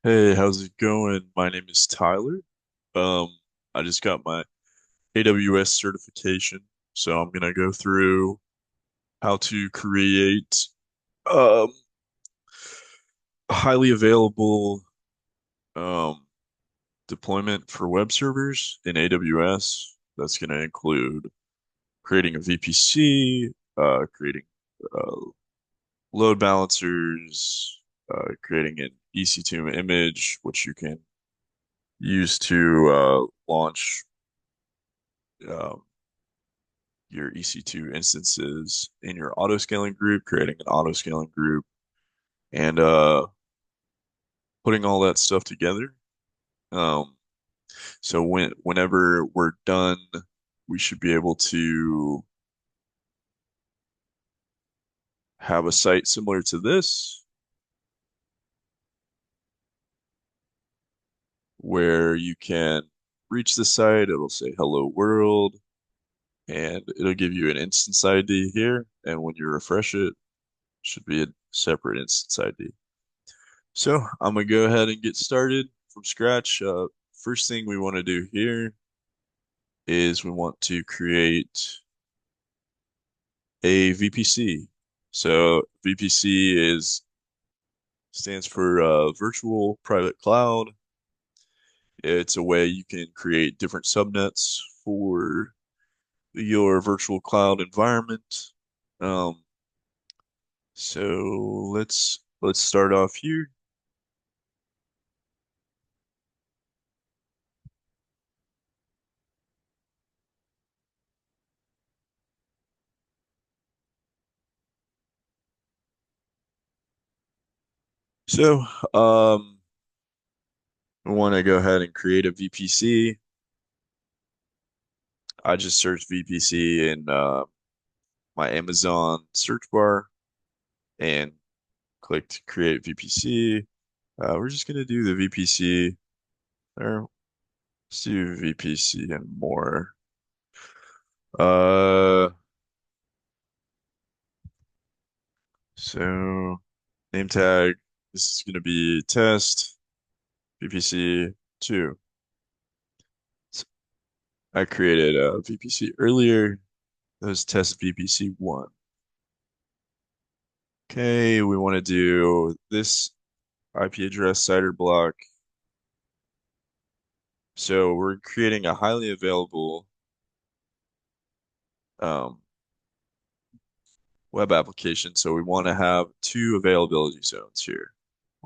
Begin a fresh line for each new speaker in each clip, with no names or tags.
Hey, how's it going? My name is Tyler. Um, I just got my AWS certification, so I'm gonna go through how to create um highly available um deployment for web servers in AWS. That's gonna include creating a VPC, creating uh, load balancers, creating an EC2 image, which you can use to launch um, your EC2 instances in your auto scaling group, creating an auto scaling group, and putting all that stuff together. Um, so whenever we're done, we should be able to have a site similar to this, where you can reach the site. It'll say "Hello World," and it'll give you an instance ID here. And when you refresh it, should be a separate instance ID. So I'm gonna go ahead and get started from scratch. First thing we want to do here is we want to create a VPC. So VPC is stands for Virtual Private Cloud. It's a way you can create different subnets for your virtual cloud environment. Um, so let's start off here. So um, we want to go ahead and create a VPC. I just searched VPC in my Amazon search bar and clicked create VPC. We're just gonna do the VPC there. Let's do VPC and more. Uh, so name tag. This is gonna be test VPC 2. So I created a VPC earlier. That was test VPC 1. Okay, we want to do this IP address CIDR block. So we're creating a highly available um, web application. So we want to have two availability zones here.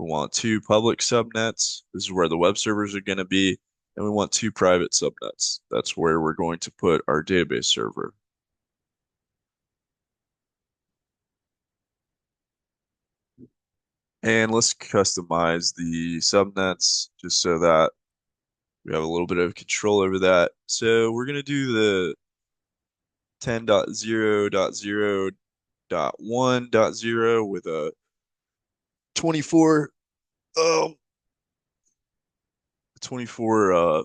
We want two public subnets. This is where the web servers are going to be. And we want two private subnets. That's where we're going to put our database server. And let's customize the subnets just so that we have a little bit of control over that. So we're going to do the 10.0.0.1.0 with a 24 um 24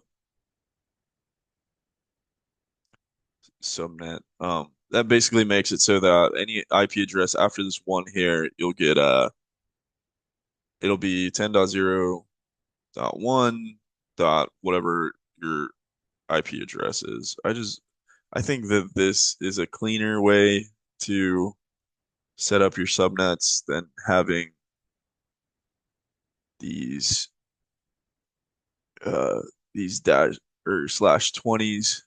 subnet. That basically makes it so that any IP address after this one here, you'll get it'll be 10.0.1 dot whatever your IP address is. I think that this is a cleaner way to set up your subnets than having these uh these dash or slash 20s.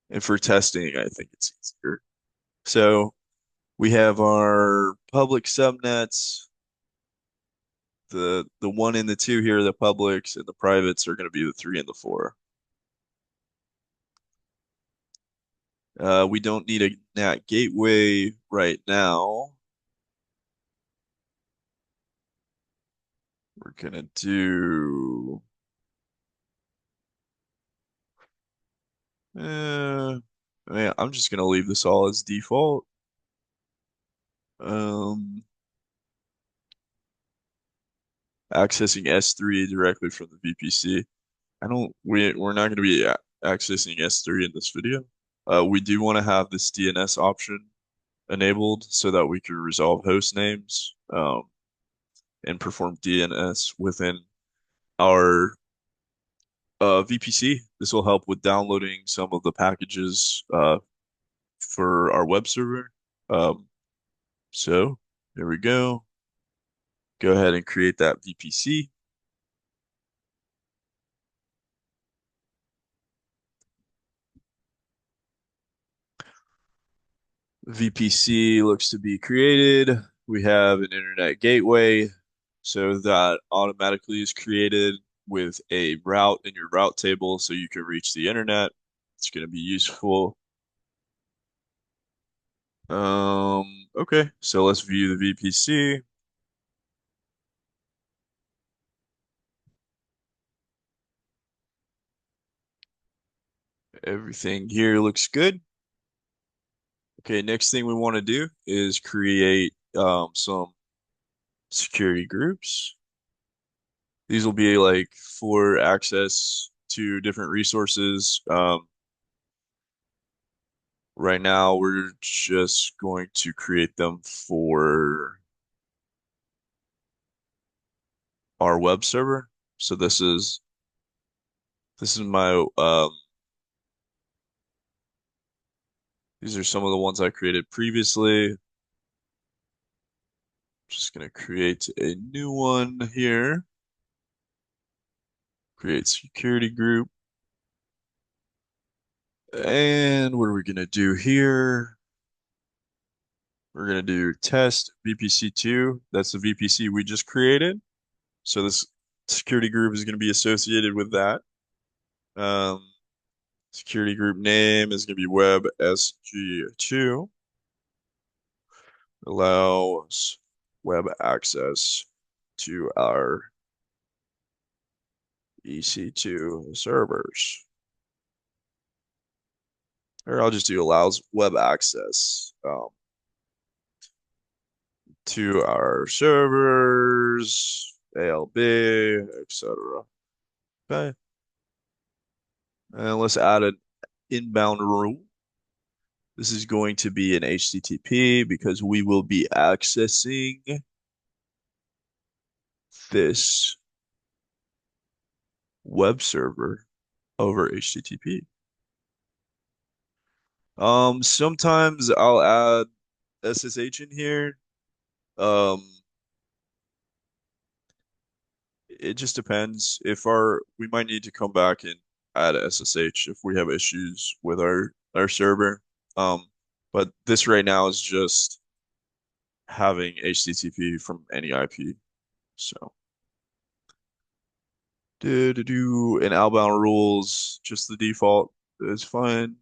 And for testing, I think it's easier. So we have our public subnets. The one and the two here are the publics, and the privates are going to be the three and the four. We don't need a NAT gateway right now. We're gonna do I'm just gonna leave this all as default. Um, accessing S3 directly from the VPC. I don't we're not gonna be accessing S3 in this video. We do want to have this DNS option enabled so that we can resolve host names and perform DNS within our VPC. This will help with downloading some of the packages for our web server. Um, so there we go. Go ahead and create that VPC. VPC looks to be created. We have an internet gateway, so that automatically is created with a route in your route table so you can reach the internet. It's going to be useful. Okay, so let's view the VPC. Everything here looks good. Okay, next thing we want to do is create some security groups. These will be like for access to different resources. Right now, we're just going to create them for our web server. So this is my these are some of the ones I created previously. Just gonna create a new one here. Create security group. And what are we gonna do here? We're gonna do test VPC2. That's the VPC we just created. So this security group is gonna be associated with that. Um, Security group name is gonna be web SG2. Allows web access to our EC2 servers. Or I'll just do allows web access to our servers, ALB, etc. Okay. And let's add an inbound rule. This is going to be an HTTP because we will be accessing this web server over HTTP. Sometimes I'll add SSH in here. Um, it just depends. If we might need to come back and add SSH if we have issues with our server. Um, but this right now is just having HTTP from any IP. So do and outbound rules, just the default is fine.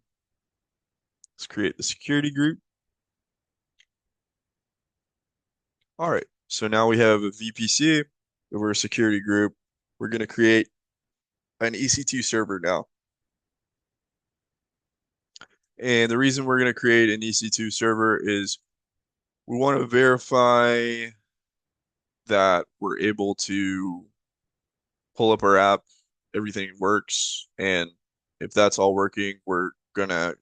Let's create the security group. All right, so now we have a VPC over a security group. We're going to create an EC2 server now. And the reason we're going to create an EC2 server is we want to verify that we're able to pull up our app, everything works, and if that's all working, we're going to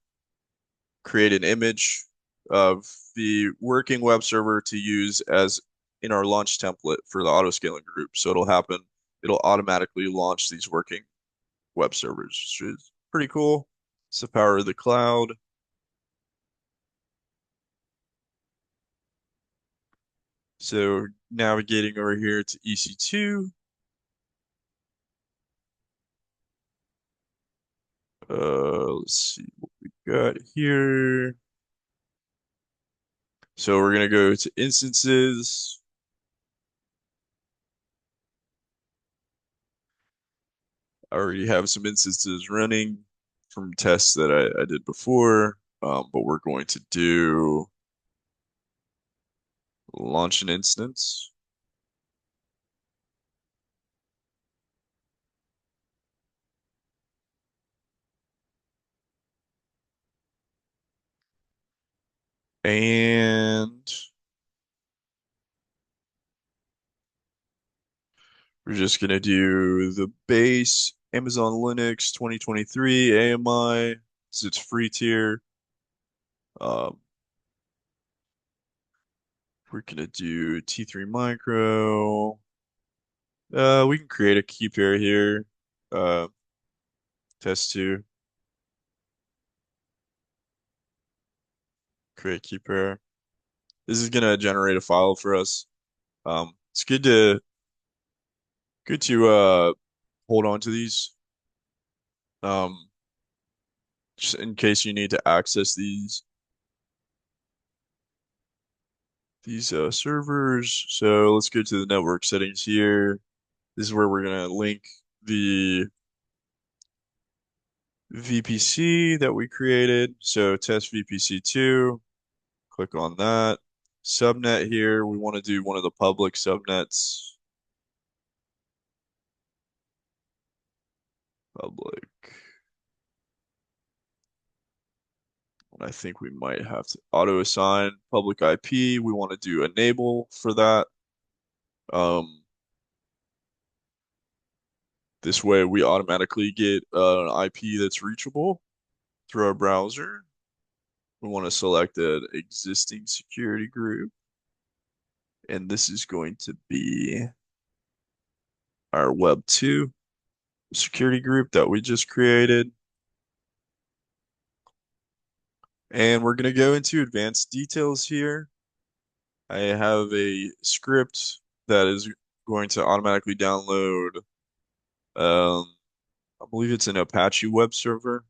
create an image of the working web server to use as in our launch template for the auto scaling group. So it'll automatically launch these working web servers, which is pretty cool. It's the power of the cloud. So navigating over here to EC2. Let's see what we got here. So we're gonna go to instances. I already have some instances running from tests that I did before, but we're going to do launch an instance. And we're just gonna do the base Amazon Linux 2023 AMI. It's free tier. Um, We're gonna do T3 micro. We can create a key pair here. Uh, test two, create key pair. This is gonna generate a file for us. It's good to hold on to these. Um, just in case you need to access these servers. So let's go to the network settings here. This is where we're gonna link the VPC that we created. So test VPC2, click on that. Subnet here, we want to do one of the public subnets. Public. And I think we might have to auto assign public IP. We want to do enable for that. Um, this way we automatically get an IP that's reachable through our browser. We want to select an existing security group. And this is going to be our Web 2 security group that we just created. And we're going to go into advanced details here. I have a script that is going to automatically download, I believe it's an Apache web server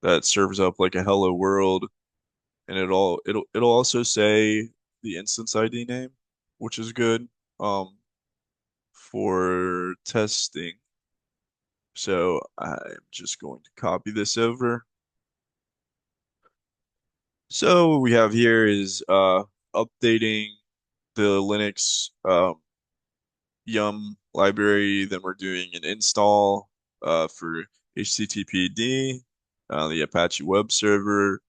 that serves up like a hello world. And it'll also say the instance ID name, which is good for testing. So I'm just going to copy this over. So what we have here is updating the Linux yum library. Then we're doing an install for HTTPD, the Apache web server,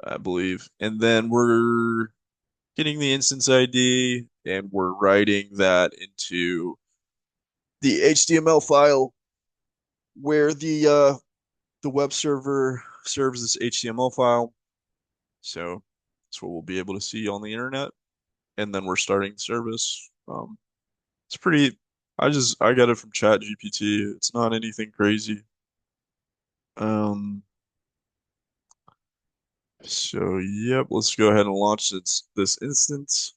I believe. And then we're getting the instance ID and we're writing that into the HTML file where the web server serves this HTML file. So that's what we'll be able to see on the internet. And then we're starting service. It's pretty, I got it from Chat GPT. It's not anything crazy. Um, so yep, let's go ahead and launch this instance.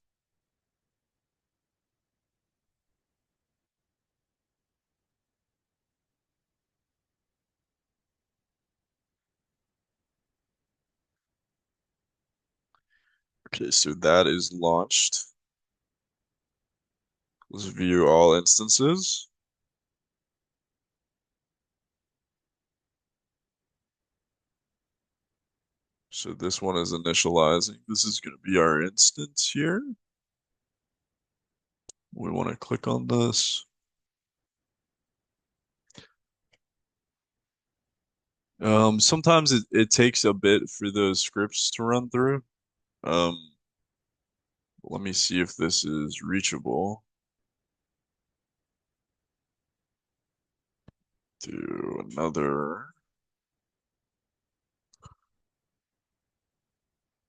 Okay, so that is launched. Let's view all instances. So this one is initializing. This is going to be our instance here. We want to click on this. Sometimes it takes a bit for those scripts to run through. Um, let me see if this is reachable. Do another.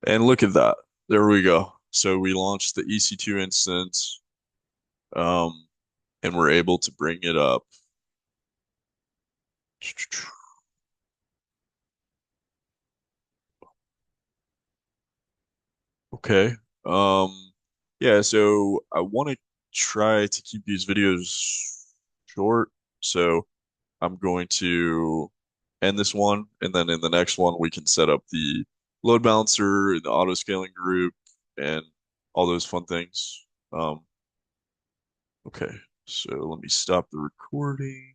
And look at that. There we go. So we launched the EC2 instance, um, and we're able to bring it up. Okay. Yeah, so I want to try to keep these videos short. So I'm going to end this one, and then in the next one, we can set up the load balancer and the auto scaling group and all those fun things. Okay, so let me stop the recording.